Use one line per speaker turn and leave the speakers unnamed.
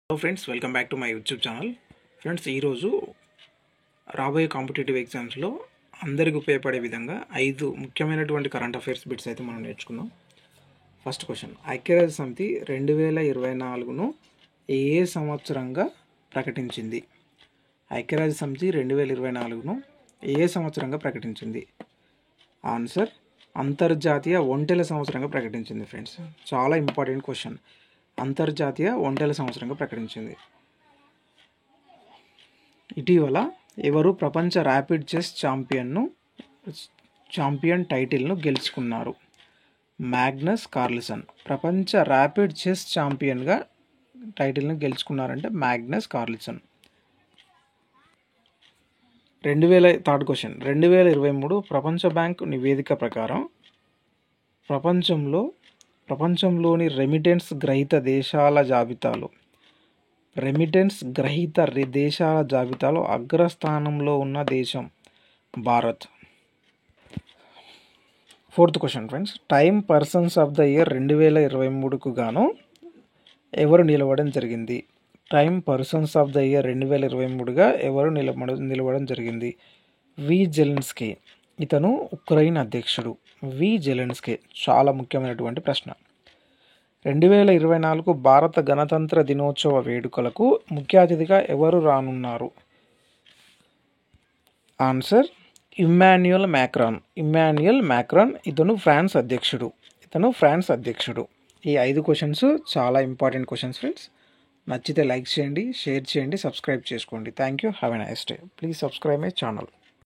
Hello friends, welcome back to my YouTube channel. Friends, ఈరోజు రాబోయే competitive ఎగ్జామ్స్లో అందరికి ఉపయోగపడే విధంగా 5 ముఖ్యమైనటువంటి కరెంట్ అఫైర్స్ బిట్స్ అయితే మనం నేర్చుకుందాం. ఫస్ట్ క్వశ్చన్, ఐక్యరాజ్య సమితి 2024ను ఏ సంవత్సరంగా ప్రకటించింది? ఐక్యరాజ్య సమితి 2024ను ఏ సంవత్సరంగా ప్రకటించింది? ఆన్సర్, అంతర్జాతీయ ఒంటెల సంవత్సరంగా ప్రకటించింది. ఫ్రెండ్స్, చాలా ఇంపార్టెంట్ క్వశ్చన్. అంతర్జాతీయ ఒంటెల సంవత్సరంగా ప్రకటించింది. ఇటీవల ఎవరు ప్రపంచ ర్యాపిడ్ చెస్ ఛాంపియన్ టైటిల్ను గెలుచుకున్నారు? Magnus Carlsen. ప్రపంచ ర్యాపిడ్ చెస్ ఛాంపియన్గా టైటిల్ను గెలుచుకున్నారంటే మ్యాగ్నస్ కార్ల్సన్. థర్డ్ క్వశ్చన్, 2023 ప్రపంచ బ్యాంక్ నివేదిక ప్రకారం ప్రపంచంలోని రెమిటెన్స్ గ్రహీత దేశాల జాబితాలో అగ్రస్థానంలో ఉన్న దేశం Bharat. Fourth question friends, Time persons of the year 2023కు గాను ఎవరు నిలవడం జరిగింది? Time persons of the year 2023గా ఎవరు నిలవడం జరిగింది? V Zelensky. ఇతను ఉక్రెయిన్ అధ్యక్షుడు. V Zelensky. చాలా ముఖ్యమైనటువంటి ప్రశ్న. 2024 భారత గణతంత్ర దినోత్సవ వేడుకలకు ముఖ్య అతిథిగా ఎవరు రానున్నారు? Answer, Emmanuel Macron. ఇతను ఫ్రాన్స్ అధ్యక్షుడు. ఈ 5 క్వశ్చన్స్ చాలా ఇంపార్టెంట్ క్వశ్చన్స్ ఫ్రెండ్స్. నచ్చితే లైక్ చేయండి, షేర్ చేయండి, సబ్స్క్రైబ్ చేసుకోండి. Thank you. Have a nice day. Please subscribe my channel.